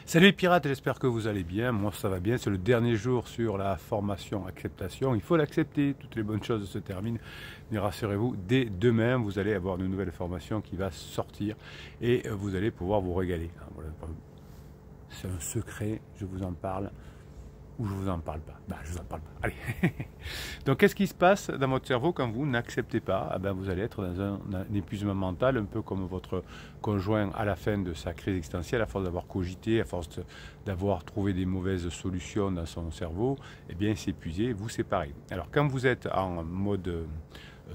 Salut les pirates, j'espère que vous allez bien. Moi ça va bien, c'est le dernier jour sur la formation acceptation. Il faut l'accepter, toutes les bonnes choses se terminent. Mais rassurez-vous, dès demain, vous allez avoir une nouvelle formation qui va sortir et vous allez pouvoir vous régaler. Voilà. C'est un secret, je vous en parle. Ou je vous en parle pas. Ben, je vous en parle pas. Allez. Donc, qu'est-ce qui se passe dans votre cerveau quand vous n'acceptez pas? Ah ben, vous allez être dans un épuisement mental, un peu comme votre conjoint à la fin de sa crise existentielle, à force d'avoir cogité, à force d'avoir trouvé des mauvaises solutions dans son cerveau, eh bien, il s'est épuisé. Vous, c'est pareil. Alors, quand vous êtes en mode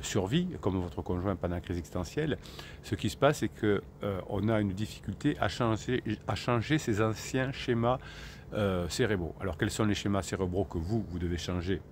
survie, comme votre conjoint pendant la crise existentielle, ce qui se passe, c'est qu'on a une difficulté à changer ses anciens schémas cérébraux. Alors quels sont les schémas cérébraux que vous devez changer?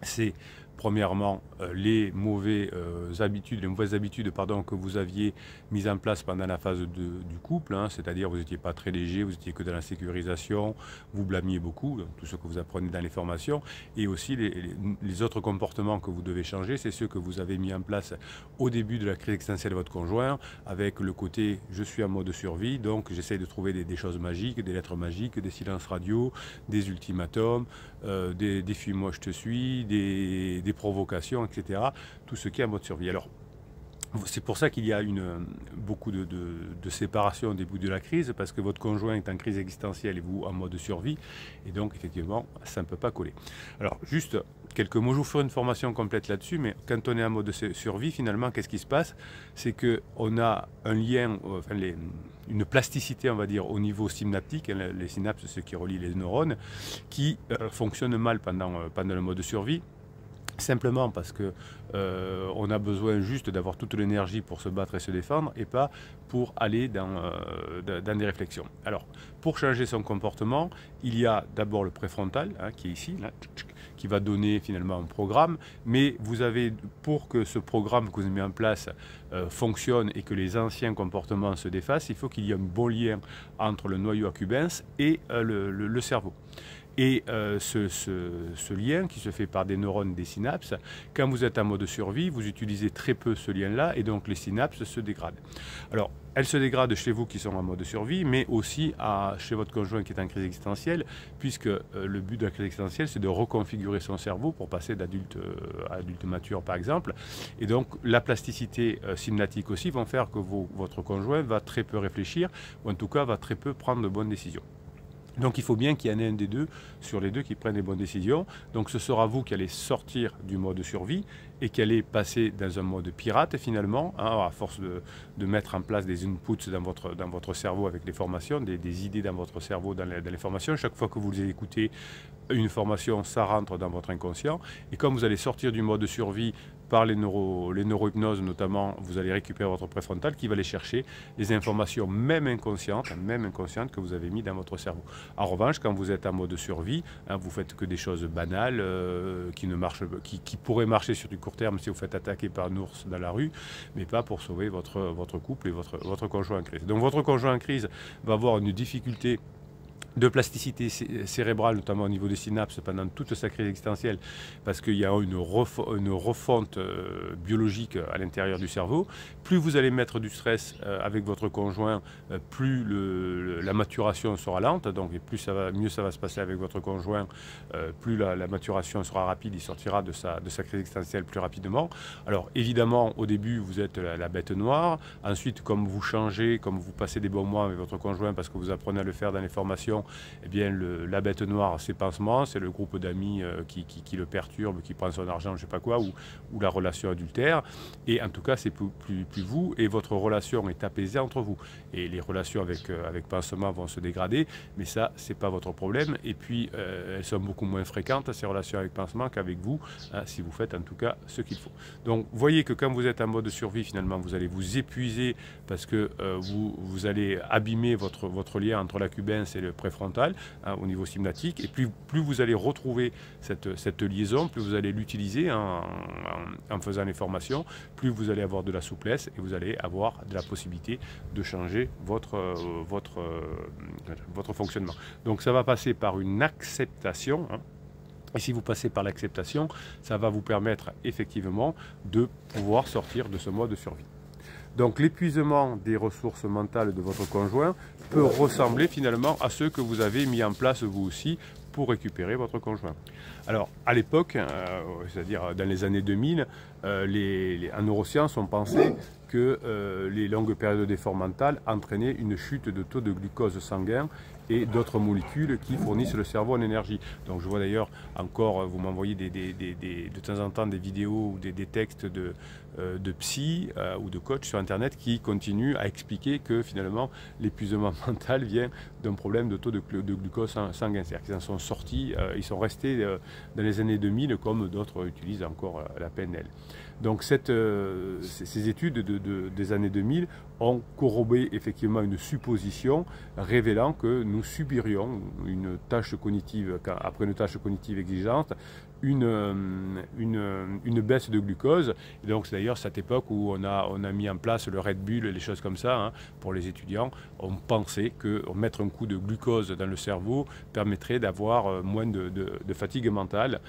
C'est premièrement les mauvaises habitudes que vous aviez mises en place pendant la phase du couple, c'est-à-dire vous n'étiez pas très léger, vous n'étiez que dans la sécurisation, vous blâmiez beaucoup, tout ce que vous apprenez dans les formations, et aussi les autres comportements que vous devez changer, c'est ceux que vous avez mis en place au début de la crise existentielle de votre conjoint, avec le côté je suis en mode survie, donc j'essaie de trouver des choses magiques, des lettres magiques, des silences radio, des ultimatums, des fuis-moi je te suis, des provocations, etc. Tout ce qui est en mode survie. Alors, c'est pour ça qu'il y a beaucoup de séparation au début de la crise, parce que votre conjoint est en crise existentielle et vous en mode survie, et donc effectivement, ça ne peut pas coller. Alors, juste quelques mots, je vous ferai une formation complète là-dessus, mais quand on est en mode survie, finalement, qu'est-ce qui se passe? C'est qu'on a un lien, enfin, une plasticité, on va dire, au niveau synaptique, les synapses, ce qui relie les neurones, qui fonctionnent mal pendant le mode survie. Simplement parce que on a besoin juste d'avoir toute l'énergie pour se battre et se défendre et pas pour aller dans des réflexions. Alors, pour changer son comportement, il y a d'abord le préfrontal, qui est ici, là, qui va donner finalement un programme, mais vous avez, pour que ce programme que vous avez mis en place fonctionne et que les anciens comportements se défassent, il faut qu'il y ait un bon lien entre le noyau accumbens et le cerveau. Et ce lien qui se fait par des neurones, des synapses, quand vous êtes en mode survie, vous utilisez très peu ce lien-là et donc les synapses se dégradent. Alors, elles se dégradent chez vous qui sont en mode survie, mais aussi chez votre conjoint qui est en crise existentielle, puisque le but de la crise existentielle, c'est de reconfigurer son cerveau pour passer d'adulte à adulte mature, par exemple. Et donc, la plasticité synaptique aussi vont faire que votre conjoint va très peu réfléchir, ou en tout cas va très peu prendre de bonnes décisions. Donc il faut bien qu'il y en ait un des deux sur les deux qui prennent les bonnes décisions. Donc ce sera vous qui allez sortir du mode survie et qui allez passer dans un mode pirate finalement, à force de mettre en place des inputs dans votre cerveau avec les formations, des idées dans votre cerveau dans les formations. Chaque fois que vous les écoutez, une formation, ça rentre dans votre inconscient. Et comme vous allez sortir du mode survie par les neurohypnoses notamment, vous allez récupérer votre préfrontal qui va aller chercher les informations même inconscientes que vous avez mis dans votre cerveau. En revanche, quand vous êtes en mode survie, vous faites que des choses banales qui pourraient marcher sur du court terme si vous faites attaquer par un ours dans la rue, mais pas pour sauver votre couple et votre conjoint en crise. Donc votre conjoint en crise va avoir une difficulté de plasticité cérébrale, notamment au niveau des synapses, pendant toute sa crise existentielle, parce qu'il y a une refonte biologique à l'intérieur du cerveau. Plus vous allez mettre du stress avec votre conjoint, plus la maturation sera lente, donc mieux ça va se passer avec votre conjoint, plus la maturation sera rapide, il sortira de sa crise existentielle plus rapidement. Alors évidemment, au début, vous êtes la bête noire. Ensuite, comme vous changez, comme vous passez des bons mois avec votre conjoint, parce que vous apprenez à le faire dans les formations, eh bien, la bête noire, c'est pansement, c'est le groupe d'amis qui le perturbe, qui prend son argent, je ne sais pas quoi, ou la relation adultère. Et en tout cas, c'est plus vous, et votre relation est apaisée entre vous. Et les relations avec pansement vont se dégrader, mais ça, c'est pas votre problème. Et puis, elles sont beaucoup moins fréquentes, ces relations avec pansement, qu'avec vous, si vous faites en tout cas ce qu'il faut. Donc, voyez que quand vous êtes en mode survie, finalement, vous allez vous épuiser parce que vous allez abîmer votre lien entre l'accumbens et le préfrontal au niveau synaptique, et plus vous allez retrouver cette liaison, plus vous allez l'utiliser en faisant les formations, plus vous allez avoir de la souplesse et vous allez avoir de la possibilité de changer votre fonctionnement. Donc ça va passer par une acceptation, et si vous passez par l'acceptation, ça va vous permettre effectivement de pouvoir sortir de ce mode de survie. Donc l'épuisement des ressources mentales de votre conjoint peut ressembler finalement à ceux que vous avez mis en place vous aussi pour récupérer votre conjoint. Alors à l'époque, c'est-à-dire dans les années 2000, en neurosciences on pensait que les longues périodes d'effort mental entraînaient une chute de taux de glucose sanguin et d'autres molécules qui fournissent le cerveau en énergie. Donc je vois d'ailleurs encore, vous m'envoyez de temps en temps des vidéos ou des textes de psy ou de coach sur internet qui continuent à expliquer que finalement l'épuisement mental vient d'un problème de taux de glucose sanguin. C'est-à-dire qu'ils en sont sortis, ils sont restés dans les années 2000 comme d'autres utilisent encore la PNL. Donc ces études des années 2000 ont corrobé effectivement une supposition révélant que nous subirions une tâche cognitive, après une tâche cognitive exigeante, une baisse de glucose. Et donc c'est d'ailleurs cette époque où on a mis en place le Red Bull, les choses comme ça, hein, pour les étudiants. On pensait que mettre un coup de glucose dans le cerveau permettrait d'avoir moins de fatigue mentale.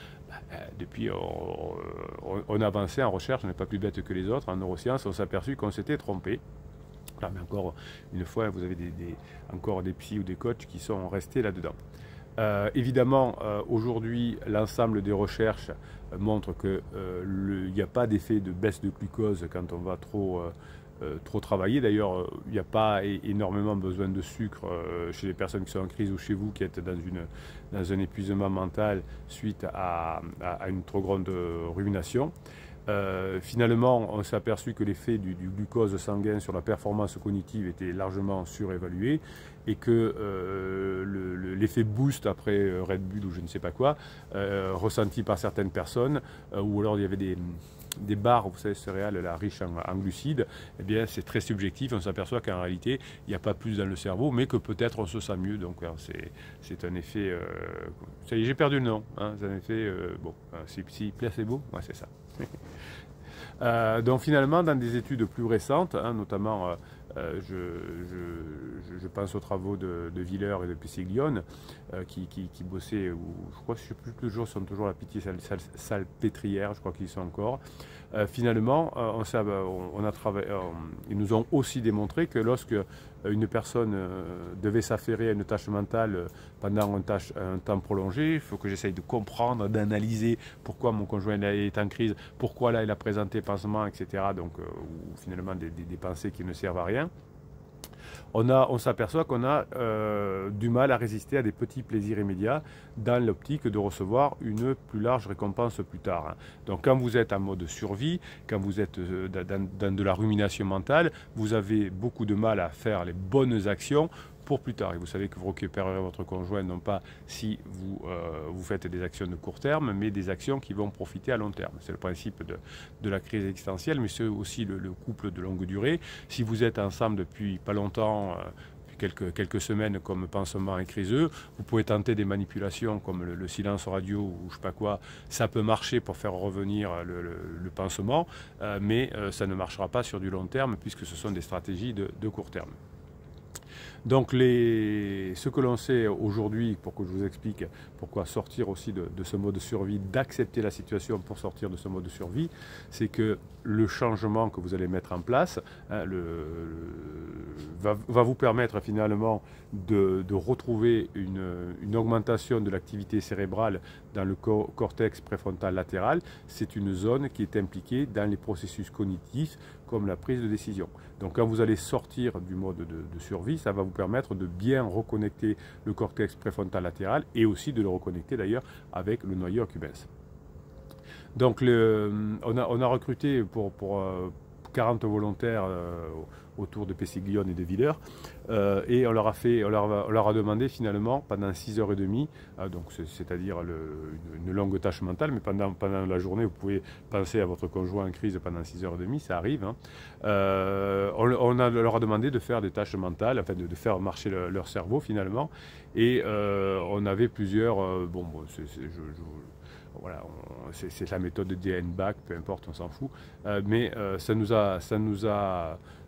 Depuis, on a avancé en recherche, on n'est pas plus bête que les autres. En neurosciences, on s'est aperçu qu'on s'était trompé. Là, mais encore une fois, vous avez encore des psys ou des coachs qui sont restés là-dedans. Évidemment, aujourd'hui, l'ensemble des recherches montrent qu'il n'y a pas d'effet de baisse de glucose quand on va trop travailler. D'ailleurs, il n'y a pas énormément besoin de sucre chez les personnes qui sont en crise ou chez vous qui êtes dans un épuisement mental suite à une trop grande rumination. Finalement, on s'est aperçu que l'effet du glucose sanguin sur la performance cognitive était largement surévalué et que l'effet boost après Red Bull ou je ne sais pas quoi, ressenti par certaines personnes, ou alors il y avait des barres, vous savez, céréales là, riches en glucides, eh bien c'est très subjectif. On s'aperçoit qu'en réalité, il n'y a pas plus dans le cerveau, mais que peut-être on se sent mieux. Donc c'est un effet... ça y est, j'ai perdu le nom. Hein, c'est un effet... bon, si placebo, ouais, c'est ça. Donc finalement, dans des études plus récentes, hein, notamment je pense aux travaux de Wheeler et de Pessiglione qui bossaient, ou je crois, je ne sais plus que les jours sont toujours à la Pitié-Salpêtrière, je crois qu'ils y sont encore. Finalement, ils nous ont aussi démontré que lorsque une personne devait s'affairer à une tâche mentale pendant un temps prolongé, il faut que j'essaye de comprendre, d'analyser pourquoi mon conjoint est en crise, pourquoi là il a présenté pansement, etc. Donc, ou finalement des pensées qui ne servent à rien. On s'aperçoit qu'on a du mal à résister à des petits plaisirs immédiats dans l'optique de recevoir une plus large récompense plus tard. Hein. Donc quand vous êtes en mode survie, quand vous êtes dans de la rumination mentale, vous avez beaucoup de mal à faire les bonnes actions pour plus tard. Et vous savez que vous récupérerez votre conjoint non pas si vous faites des actions de court terme, mais des actions qui vont profiter à long terme. C'est le principe de la crise existentielle, mais c'est aussi le couple de longue durée. Si vous êtes ensemble depuis pas longtemps, quelques semaines comme pansement et criseux, vous pouvez tenter des manipulations comme le silence radio ou je sais pas quoi. Ça peut marcher pour faire revenir le pansement, mais ça ne marchera pas sur du long terme puisque ce sont des stratégies de court terme. Donc ce que l'on sait aujourd'hui, pour que je vous explique pourquoi sortir aussi de ce mode de survie, d'accepter la situation pour sortir de ce mode de survie, c'est que le changement que vous allez mettre en place hein, va vous permettre finalement de retrouver une augmentation de l'activité cérébrale dans le cortex préfrontal latéral. C'est une zone qui est impliquée dans les processus cognitifs comme la prise de décision. Donc quand vous allez sortir du mode de survie, ça va vous permettre de bien reconnecter le cortex préfrontal latéral et aussi de le reconnecter d'ailleurs avec le noyau accumbens. Donc on a recruté pour 40 volontaires autour de Pessiglione et de Wheeler et on leur a demandé finalement pendant 6h30, donc c'est-à-dire une longue tâche mentale, mais pendant la journée vous pouvez penser à votre conjoint en crise pendant 6h30, ça arrive, hein. On leur a demandé de faire des tâches mentales, enfin de faire marcher leur cerveau finalement, et on avait plusieurs, voilà, c'est la méthode de DN-BAC, peu importe, on s'en fout. Mais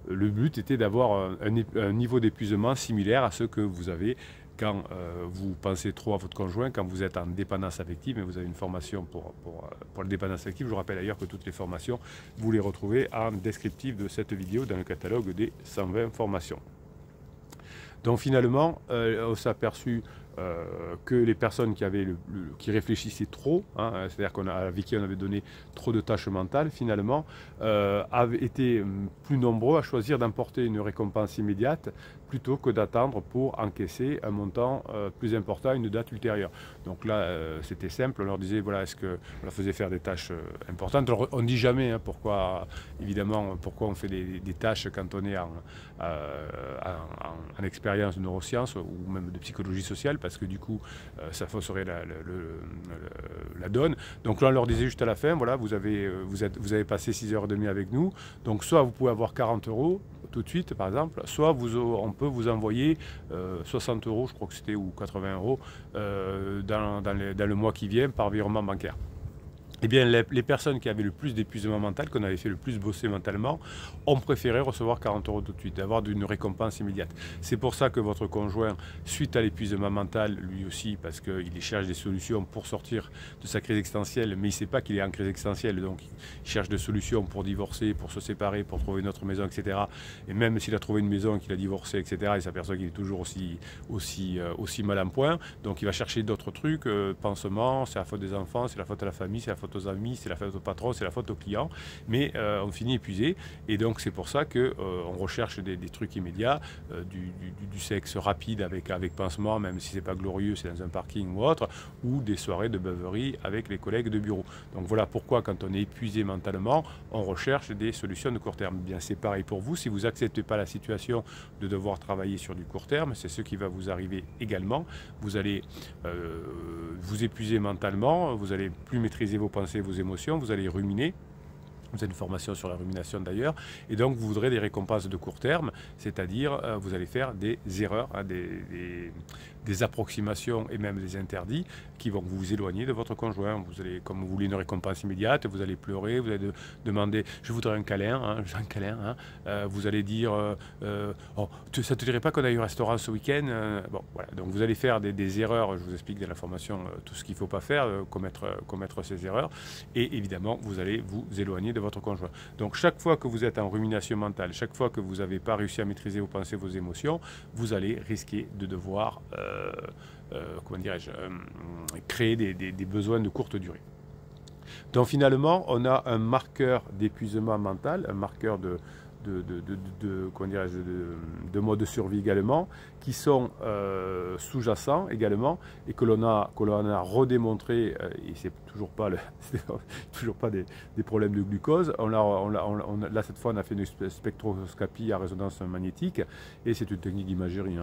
le but était d'avoir un niveau d'épuisement similaire à ce que vous avez quand vous pensez trop à votre conjoint, quand vous êtes en dépendance affective, et vous avez une formation pour la dépendance affective. Je vous rappelle d'ailleurs que toutes les formations, vous les retrouvez en descriptif de cette vidéo dans le catalogue des 120 formations. Donc finalement, on s'est aperçu que les personnes qui réfléchissaient trop, hein, c'est-à-dire avec qui on avait donné trop de tâches mentales, finalement, avaient été plus nombreux à choisir d'emporter une récompense immédiate plutôt que d'attendre pour encaisser un montant plus important à une date ultérieure. Donc là, c'était simple, on leur disait, voilà, est-ce qu'on leur faisait faire des tâches importantes. Alors, on ne dit jamais pourquoi on fait des tâches quand on est en expérience de neurosciences ou même de psychologie sociale, parce que du coup, ça fausserait la donne. Donc là, on leur disait juste à la fin, voilà, vous avez passé 6h30 avec nous, donc soit vous pouvez avoir 40 € tout de suite, par exemple, soit on peut vous envoyer 60 €, je crois que c'était, ou 80 € dans le mois qui vient par virement bancaire. Eh bien, les personnes qui avaient le plus d'épuisement mental, qu'on avait fait le plus bosser mentalement, ont préféré recevoir 40 € tout de suite, avoir une récompense immédiate. C'est pour ça que votre conjoint, suite à l'épuisement mental, lui aussi, parce qu'il cherche des solutions pour sortir de sa crise existentielle, mais il ne sait pas qu'il est en crise existentielle, donc il cherche des solutions pour divorcer, pour se séparer, pour trouver une autre maison, etc. Et même s'il a trouvé une maison, qu'il a divorcé, etc., il s'aperçoit qu'il est toujours aussi mal en point. Donc il va chercher d'autres trucs, pansement, c'est la faute des enfants, c'est la faute à la famille, c'est la faute aux amis, c'est la faute au patron, c'est la faute aux clients, mais on finit épuisé, et donc c'est pour ça qu'on recherche des trucs immédiats, du sexe rapide avec pansement, même si c'est pas glorieux, c'est dans un parking ou autre, ou des soirées de beuverie avec les collègues de bureau. Donc voilà pourquoi quand on est épuisé mentalement, on recherche des solutions de court terme. Bien, c'est pareil pour vous, si vous n'acceptez pas la situation de devoir travailler sur du court terme, c'est ce qui va vous arriver également. Vous allez vous épuiser mentalement, vous allez plus maîtriser vos pensées, vos émotions, vous allez ruminer. Vous avez une formation sur la rumination d'ailleurs, et donc vous voudrez des récompenses de court terme, c'est-à-dire vous allez faire des erreurs, des approximations et même des interdits qui vont vous éloigner de votre conjoint. Vous allez, comme vous voulez une récompense immédiate, vous allez pleurer, vous allez demander « je voudrais un câlin », vous allez dire oh, « ça ne te dirait pas qu'on aille au restaurant ce week-end ?» Bon, voilà. Donc vous allez faire des erreurs, je vous explique dans la formation tout ce qu'il ne faut pas faire, commettre ces erreurs, et évidemment vous allez vous éloigner de votre conjoint. Donc chaque fois que vous êtes en rumination mentale, chaque fois que vous n'avez pas réussi à maîtriser vos pensées, vos émotions, vous allez risquer de devoir créer des besoins de courte durée. Donc finalement, on a un marqueur d'épuisement mental, un marqueur de mode de survie également, qui sont sous-jacents également, et que l'on a redémontré, et c'est toujours pas des problèmes de glucose. Là cette fois on a fait une spectroscopie à résonance magnétique, et c'est une technique d'imagerie,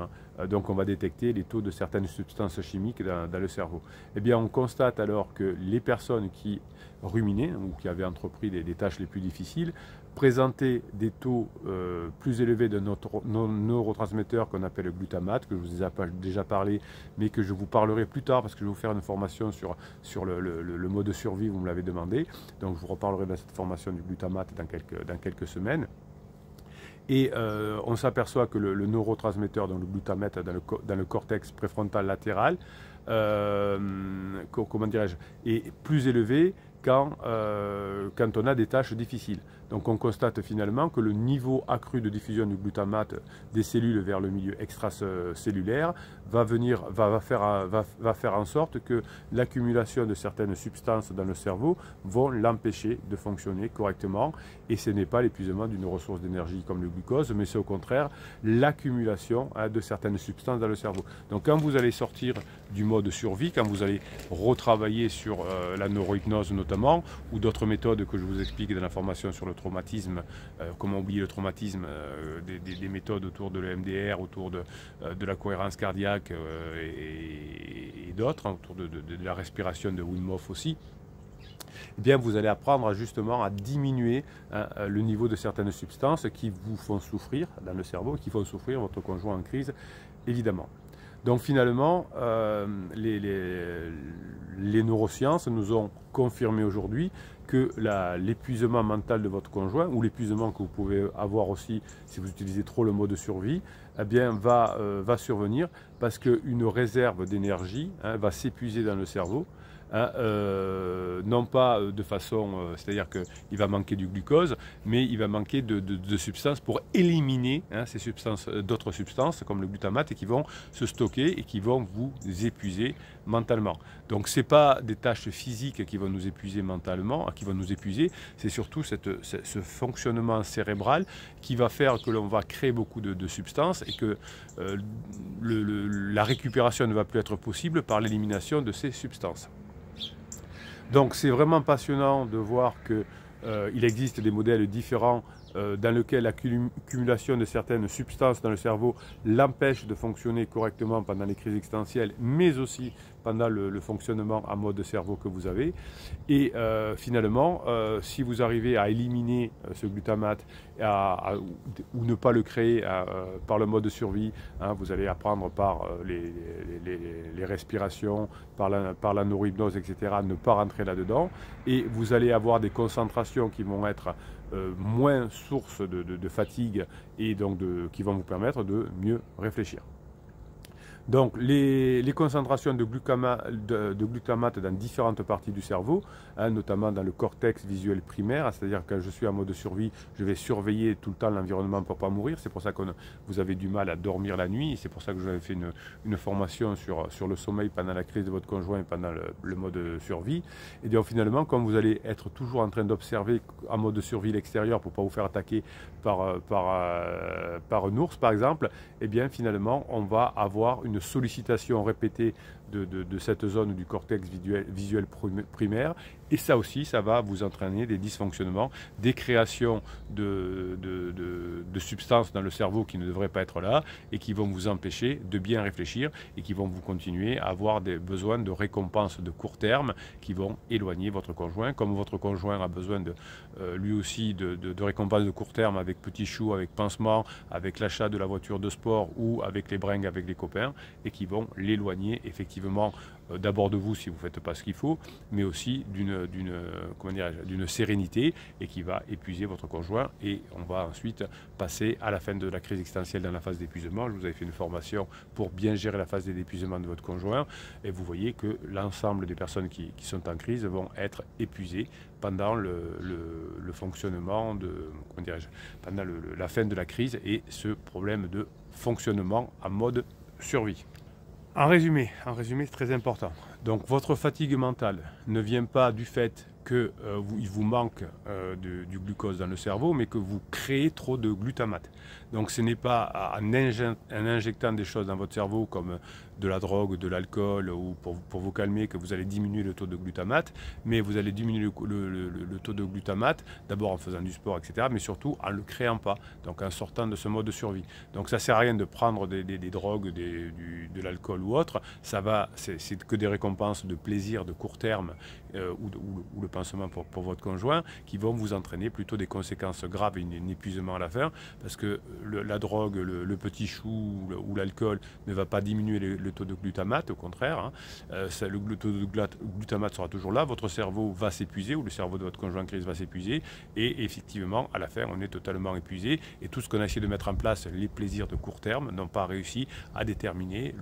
donc on va détecter les taux de certaines substances chimiques dans le cerveau. Eh bien on constate alors que les personnes qui ruminaient ou qui avaient entrepris des tâches les plus difficiles présenter des taux plus élevés de notre neurotransmetteur qu'on appelle le glutamate, que je vous ai déjà parlé, mais que je vous parlerai plus tard parce que je vais vous faire une formation sur le mode de survie, vous me l'avez demandé. Donc je vous reparlerai dans cette formation du glutamate dans quelques semaines. Et on s'aperçoit que le neurotransmetteur, donc le glutamate dans le cortex préfrontal latéral, est plus élevé quand on a des tâches difficiles. Donc on constate finalement que le niveau accru de diffusion du glutamate des cellules vers le milieu extracellulaire va faire en sorte que l'accumulation de certaines substances dans le cerveau vont l'empêcher de fonctionner correctement, et ce n'est pas l'épuisement d'une ressource d'énergie comme le glucose, mais c'est au contraire l'accumulation de certaines substances dans le cerveau. Donc quand vous allez sortir du mode survie, quand vous allez retravailler sur la neurohypnose notamment, ou d'autres méthodes que je vous explique dans la formation sur le traumatisme, comment oublier le traumatisme, des méthodes autour de l'EMDR, autour de la cohérence cardiaque et d'autres, autour de la respiration de Wim Hof aussi, eh bien vous allez apprendre justement à diminuer le niveau de certaines substances qui vous font souffrir dans le cerveau, qui font souffrir votre conjoint en crise, évidemment. Donc finalement, les neurosciences nous ont confirmé aujourd'hui que l'épuisement mental de votre conjoint, ou l'épuisement que vous pouvez avoir aussi si vous utilisez trop le mode survie, eh bien, va survenir parce qu'une réserve d'énergie va s'épuiser dans le cerveau. Non pas de façon, c'est-à-dire qu'il va manquer du glucose, mais il va manquer de substances pour éliminer ces substances, d'autres substances comme le glutamate, et qui vont se stocker et qui vont vous épuiser mentalement. Donc ce n'est pas des tâches physiques qui vont nous épuiser mentalement, qui vont nous épuiser, c'est surtout ce fonctionnement cérébral qui va faire que l'on va créer beaucoup de substances et que la récupération ne va plus être possible par l'élimination de ces substances. Donc c'est vraiment passionnant de voir qu'il existe des modèles différents dans lesquels la cumulation de certaines substances dans le cerveau l'empêche de fonctionner correctement pendant les crises existentielles, mais aussi pendant le fonctionnement en mode cerveau que vous avez. Et finalement, si vous arrivez à éliminer ce glutamate ou ne pas le créer par le mode survie, vous allez apprendre par les respirations, par la neurohypnose, etc., ne pas rentrer là-dedans, et vous allez avoir des concentrations qui vont être moins source de fatigue et donc qui vont vous permettre de mieux réfléchir. Donc les concentrations de glutamate dans différentes parties du cerveau, notamment dans le cortex visuel primaire, c'est-à-dire que quand je suis en mode survie, je vais surveiller tout le temps l'environnement pour ne pas mourir. C'est pour ça que vous avez du mal à dormir la nuit, c'est pour ça que je vous avais fait une formation sur le sommeil pendant la crise de votre conjoint et pendant le mode survie. Et donc finalement, comme vous allez être toujours en train d'observer en mode survie l'extérieur pour ne pas vous faire attaquer par un ours par exemple, et bien finalement on va avoir une sollicitation répétée de cette zone du cortex visuel primaire, et ça aussi, ça va vous entraîner des dysfonctionnements, des créations de substances dans le cerveau qui ne devraient pas être là et qui vont vous empêcher de bien réfléchir et qui vont vous continuer à avoir des besoins de récompenses de court terme qui vont éloigner votre conjoint. Comme votre conjoint a besoin lui aussi de récompenses de court terme avec petit chou, avec pansement, avec l'achat de la voiture de sport ou avec les bringues avec les copains, et qui vont l'éloigner effectivement d'abord de vous si vous ne faites pas ce qu'il faut, mais aussi d'une sérénité, et qui va épuiser votre conjoint. Et on va ensuite passer à la fin de la crise existentielle dans la phase d'épuisement. Je vous avais fait une formation pour bien gérer la phase d'épuisement de votre conjoint, et vous voyez que l'ensemble des personnes qui sont en crise vont être épuisées pendant le fonctionnement pendant la fin de la crise et ce problème de fonctionnement en mode survie. En résumé, c'est très important. Donc votre fatigue mentale ne vient pas du fait qu'il vous manque du glucose dans le cerveau, mais que vous créez trop de glutamate. Donc ce n'est pas en injectant des choses dans votre cerveau comme de la drogue, de l'alcool, ou pour vous calmer, que vous allez diminuer le taux de glutamate, mais vous allez diminuer le taux de glutamate d'abord en faisant du sport, etc., mais surtout en ne le créant pas, donc en sortant de ce mode de survie. Donc ça ne sert à rien de prendre des drogues, de l'alcool ou autre, c'est que des récompenses de plaisir de court terme ou le pansement pour votre conjoint, qui vont vous entraîner plutôt des conséquences graves et un épuisement à la fin, parce que la drogue, le petit chou ou l'alcool ne va pas diminuer le taux de glutamate, au contraire, le taux de glutamate sera toujours là, votre cerveau va s'épuiser, ou le cerveau de votre conjoint en crise va s'épuiser, et effectivement à la fin on est totalement épuisé, et tout ce qu'on a essayé de mettre en place, les plaisirs de court terme, n'ont pas réussi à déterminer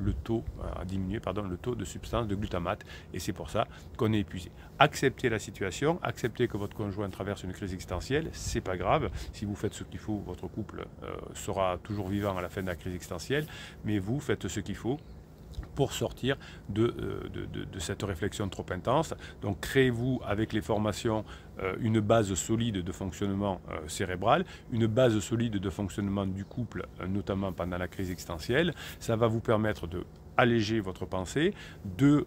à diminuer le taux de substance de glutamate, et c'est pour ça qu'on est épuisé. Acceptez la situation, acceptez que votre conjoint traverse une crise existentielle, c'est pas grave, si vous faites ce qu'il faut, votre couple sera toujours vivant à la fin de la crise existentielle, mais vous faites ce qu'il faut pour sortir de cette réflexion trop intense. Donc créez-vous avec les formations une base solide de fonctionnement cérébral, une base solide de fonctionnement du couple, notamment pendant la crise existentielle. Ça va vous permettre de alléger votre pensée, de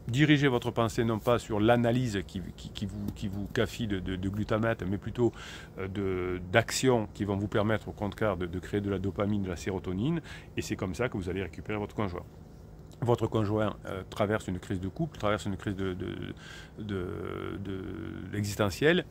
diriger votre pensée non pas sur l'analyse qui vous cafie de glutamate, mais plutôt d'actions qui vont vous permettre au contraire de créer de la dopamine, de la sérotonine, et c'est comme ça que vous allez récupérer votre conjoint. Votre conjoint traverse une crise de couple, traverse une crise existentielle.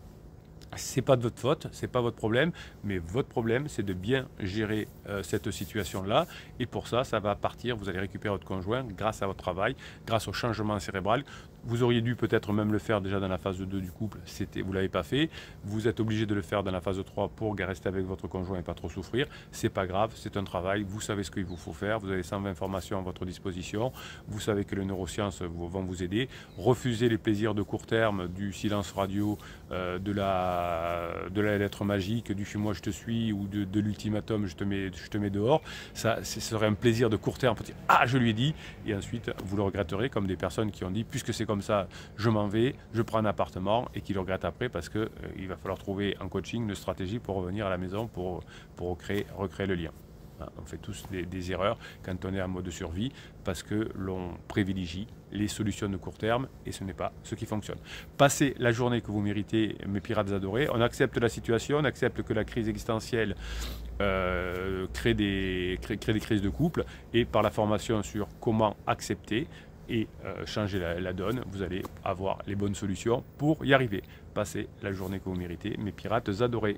C'est pas de votre faute, c'est pas votre problème, mais votre problème, c'est de bien gérer cette situation-là. Et pour ça, ça va partir, vous allez récupérer votre conjoint grâce à votre travail, grâce au changement cérébral Vous auriez dû peut-être même le faire déjà dans la phase 2 du couple, vous ne l'avez pas fait. Vous êtes obligé de le faire dans la phase 3 pour rester avec votre conjoint et pas trop souffrir. C'est pas grave, c'est un travail, vous savez ce qu'il vous faut faire, vous avez 120 formations à votre disposition, vous savez que les neurosciences vont vous aider. Refusez les plaisirs de court terme, du silence radio, de la lettre magique, du fuis-moi je te suis ou de l'ultimatum je te mets dehors. Ça, ce serait un plaisir de court terme pour dire ah je lui ai dit, et ensuite vous le regretterez comme des personnes qui ont dit puisque c'est comme ça, je m'en vais, je prends un appartement et qui le regrettent après parce qu'il va falloir trouver en coaching une stratégie pour revenir à la maison pour recréer le lien. On fait tous des erreurs quand on est en mode survie parce que l'on privilégie les solutions de court terme et ce n'est pas ce qui fonctionne. Passez la journée que vous méritez, mes pirates adorés. On accepte la situation, on accepte que la crise existentielle crée des crises de couple et par la formation sur comment accepter et changer la donne, vous allez avoir les bonnes solutions pour y arriver. Passez la journée que vous méritez, mes pirates adorés.